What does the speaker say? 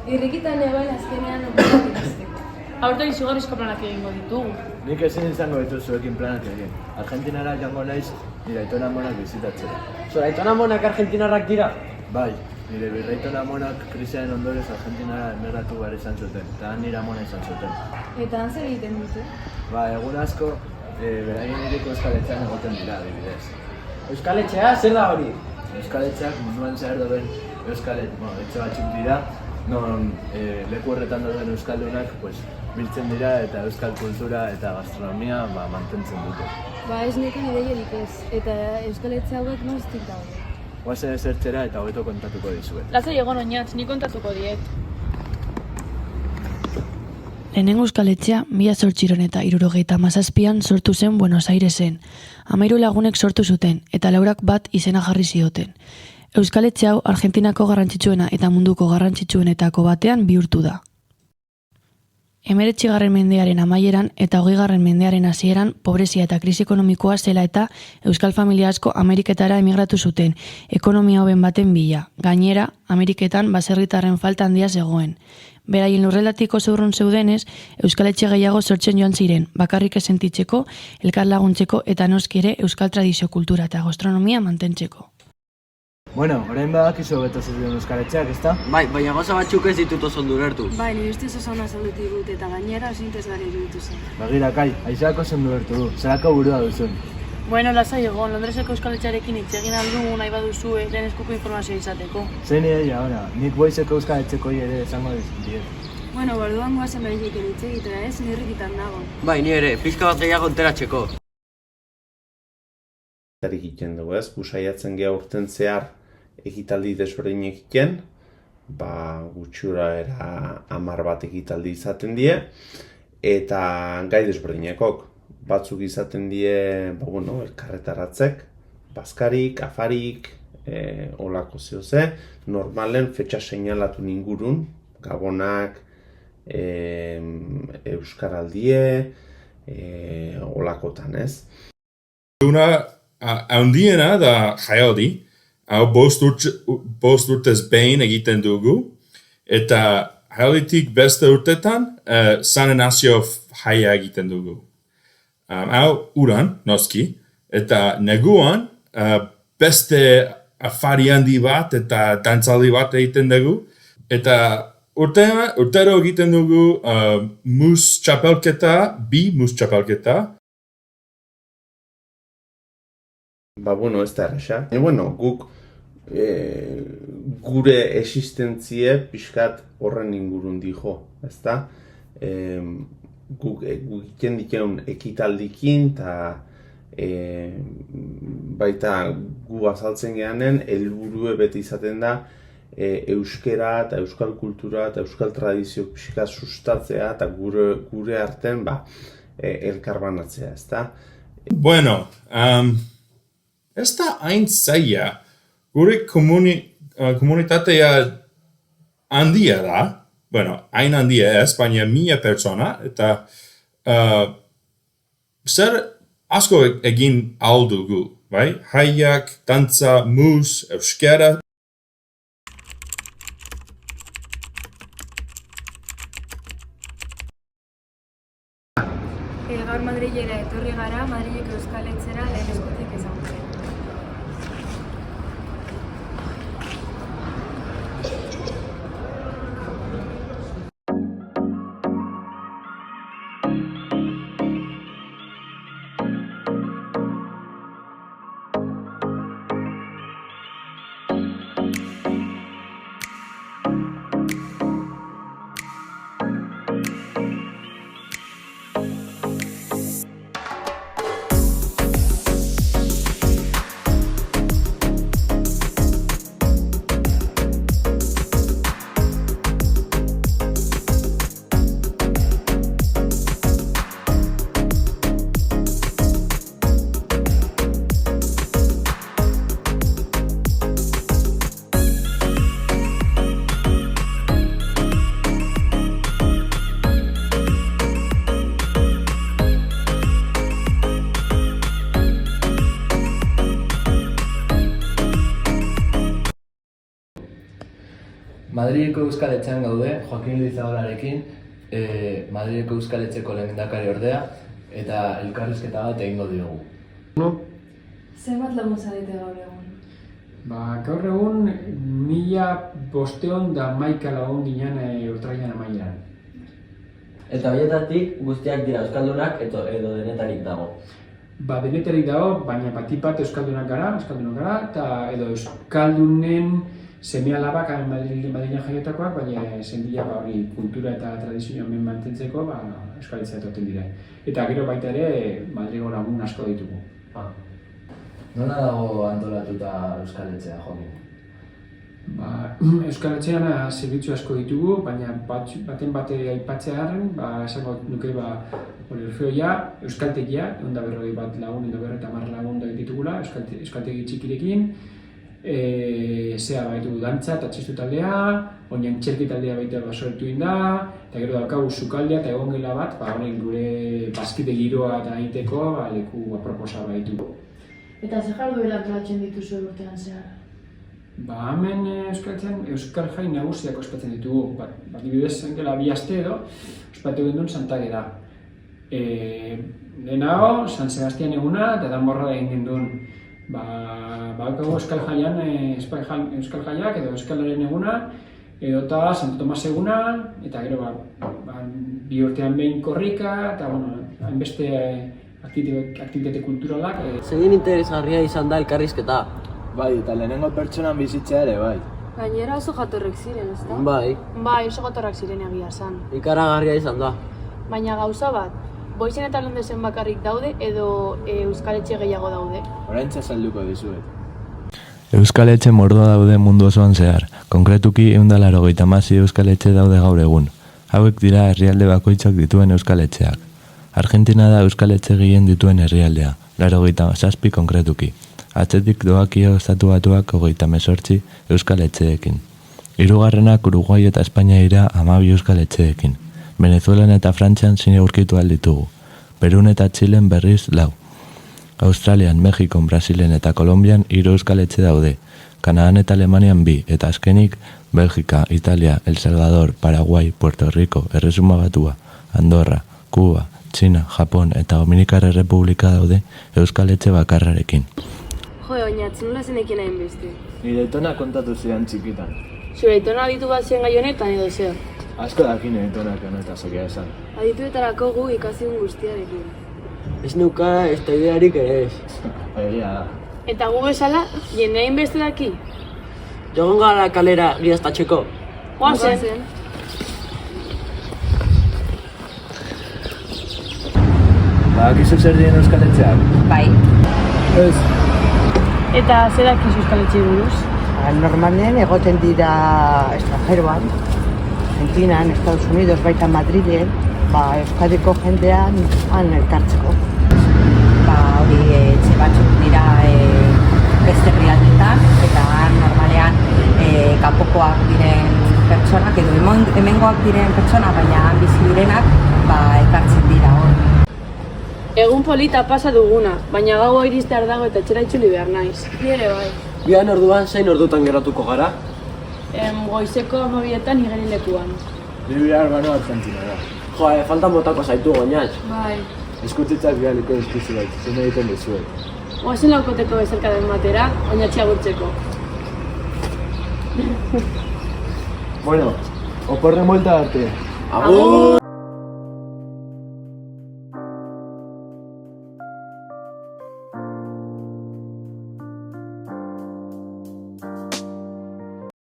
Irrikitan egoen azkenean operak ikasteko. Aurten izugarrizko planak egingo ditugu. Nik ezin izango ditu zuekin planak egin. Argentinara joango naiz nire aitona amonak bizitatzera. Zora, aitona amonak argentinarrak dira? Bai, nire birraitona amonak krisiaren ondorez Argentinara emigratu behar izan zuten, eta han nire amona izan zuten. Eta han zer egiten dute? Ba, egun asko, beraien iriko euskaletxean egoten dira, adibidez. Euskaletxea, zer da hori? Euskaletxeak munduan zehar dauden etxe batzuk dira, non leku horretan dauden euskaldunak biltzen dira eta euskal kultura eta gastronomia mantentzen dute. Ba ez neken ideiarik ez, eta euskaletxe hauek noztik daude. Guazen ezertzera eta hobeto kontatuko dizuet. Lasai egon oinatz, nik kontatuko diet. Lehenengo euskaletxea 1877an sortu zen Buenos Airesen. 13 lagunek sortu zuten eta laurak bat izena jarri zioten. Euskaletxe hau Argentinako garrantzitsuena eta munduko garrantzitsuenetako batean bihurtu da. 19. mendearen amaieran eta 20. mendearen hasieran pobrezia eta krisi ekonomikoa zela eta euskal familia asko Ameriketara emigratu zuten, ekonomia hoben baten bila. Gainera, Ameriketan baserritarren falta handia zegoen. Beraien lurreldatik oso urrun zeudenez, euskaletxe gehiago sortzen joan ziren, bakarrik sentitzeko, elkar laguntzeko eta noski ere euskal tradizio, kultura eta gastronomia mantentzeko. Bueno, orain badakizu hobeto zuten euskaletxeak, ezta? Bai, baina gauza batzuk ez ditut oso ondo ulertu. Bai, nire ustez oso ona zaudut digut eta gainera sintesgarri iruditu zen. Begira, Kai, aizeako zen duertu du, zelako burua duzun. Bueno, lasai egon, Londreseko euskaletxearekin hitz egin aldugu nahi baduzue lehen eskuko informazioa izateko. Zein ideia, ona, nik boizeko euskaletxekoi ere esango diet. Bueno, barduan guazen bereiek hitz egitea ez, nirrikitan nago. Bai, ni ere, pixka bat gehiago enteratzeko. Egiten dugu ez, busaiatzen geha urten zehar ekitaldi desberdinak egiten, gutxura era 10 bat ekitaldi izaten die, eta gai desberdinekok. Batzuk izaten die, elkarretaratzek, bazkarik, afarik, olako zehoze, normalen fetxa seinalatu ningurun, gabonak, euskaraldie, olakotan ez. Una handiena da jaialdi, hau bost urtez behin egiten dugu, eta jaialditik beste urtetan San Ignacio jaia egiten dugu. Hau uran, noski, eta neguan beste afari handi bat eta dantzaldi bat egiten dugu, eta urtero egiten dugu mus txapelketa, bi mus txapelketa. Ez da erresa. Guk gure existentzie pixkat horren ingurun dijo, ezta? Guk egiten dikeun ekitaldikin eta baita gu azaltzen gehanen helburue beti izaten da euskera eta euskal kultura eta euskal tradizio pixka sustatzea eta gure arten elkarbanatzea, ezta? Bueno, ez da hain zaila. Gure komunitatea handia da, hain handia ez, baina 1000 pertsona, eta zer asko egin ahal dugu, bai? Jaiak, dantza, mus, euskera. Gaur Madrilera etorri gara, Madrileko euskaletxera lehen eskutik ezagutzen. Madrileko Euskaletxean gaude, Joaquin Lizabalarekin, Madrileko Euskaletxeko lehendakari ordea, eta elkarrizketa bat egingo diogu. Zenbat lagun zarete gaur egun? Gaur egun 1511 lagun ginen urtarrilan amaieran. Eta horietatik guztiak dira euskaldunak edo denetarik dago. Denetarik dago, baina batipat euskaldunak gara, eta edo euskaldunen seme-alabak Madrilen jaiotakoak, baina zendia hori kultura eta tradizioa hemen mantentzeko euskaletzea etortzen dira. Eta gero baita ere Madrilgo lagun asko ditugu. Nola dago antolatuta Euskaletxea, Joaquin? Euskaletxean zerbitzu asko ditugu, baina baten bate aipatzearen, esango nuke Orfeoia, euskaltegia, onda 40 lagun, edo 50 lagun ditugula, euskaltegi txikirekin, baitu dantza eta txistu taldea, oinan txerki taldea baita sortu da, eta gero daukagu sukaldea eta egon gela bat, gure bazkide giroa eta egiteko leku aproposa baitu. Eta ze jarduera antolatzen dituzu urtean zehar? Hemen Euskal Jai nagusiak ospatzen ditugu. Adibidez, gela 2 aste edo, ospatu gendun Santageda. Lehenago, San Sebastian eguna eta danborra egin gendun. Bakago Euskal Jaian, Euskal Jaiak edo Euskalaren eguna, edota Santo Tomas eguna, eta gero 2 urtean behin korrika, eta hainbeste aktibitate kulturalak. Zegin interesgarria izan da elkarrizketa. Bai, eta lehenengo pertsonan bizitzea ere, bai. Gainera oso jatorrek ziren, ezta? Bai, Oso gotorrak ziren egia esan. ikaragarria izan da. Baina gauza bat, Boizen eta Londesen bakarrik daude edo euskaletxe gehiago daude? Oraintxe azalduko dizuet. Euskaletxe mordoa daude mundu osoan zehar. Konkretuki 180 euskaletxe daude gaur egun. Hauek dira herrialde bakoitzak dituen euskaletxeak. Argentina da euskaletxe gehien dituen herrialdea, 87 konkretuki. Atzetik doakio estatu batuak 38 euskaletxeekin. Hirugarrenak Uruguai eta Espainia dira 12 euskaletxeekin. Venezuelan eta Frantzian zine aurkitu ditugu. Perun eta Txilen berriz 4. Australian, Mexikon, Brasilen eta Kolonbian 3 euskaletxe daude. Kanadan eta Alemanian 2, eta azkenik Belgika, Italia, El Salvador, Paraguai, Puerto Rico, Erresuma Batua, Andorra, Kuba, Txina, Japon eta Dominikar Errepublika daude euskaletxe bakarrarekin. Baina nola zenekien hainbeste? Nire aitona kontatu zidan txikitan. Zure aitona aditu bat zen gai honetan edo zer? Asko daki nire aitonak honetaz egia esan. Adituetarako gu ikasigun guztiarekin. Ez neuka ez da idearik ere ez. Egia da. Eta gu bezala, jende hainbeste daki? Jogon gara kalera giaztatzeko. Goazen. Badakizu zer diren euskaletxeak? Bai. Ez. Eta zer dakizu euskaletxe buruz? Normalen egoten dira estranjeroan, Argentinan, Estados Unidos, baita Madrilen, Euskadiko jendean han elkartzeko. Hori etxe batzuk dira beste herrialdetan, eta normalean kanpokoak diren pertsonak edo hemengoak diren pertsona, baina han bizi direnak elkartzen dira hor. Egun polita pasa duguna, baina gaua iristear dago eta etxera itzuli behar naiz. Ni ere bai. Bian orduan zein ordutan geratuko gara? Goizeko 9etan igeri lekuan. Ni bihar gano Argentina da. Faltan botako zaitu goinatz. Bai. Eskutitzak bihaliko dizkizu bait, zen egiten dizuet. Oazen laukoteko bezarkaden batera, oinatxea gurtzeko. Bueno, oporren buelta arte. Agur!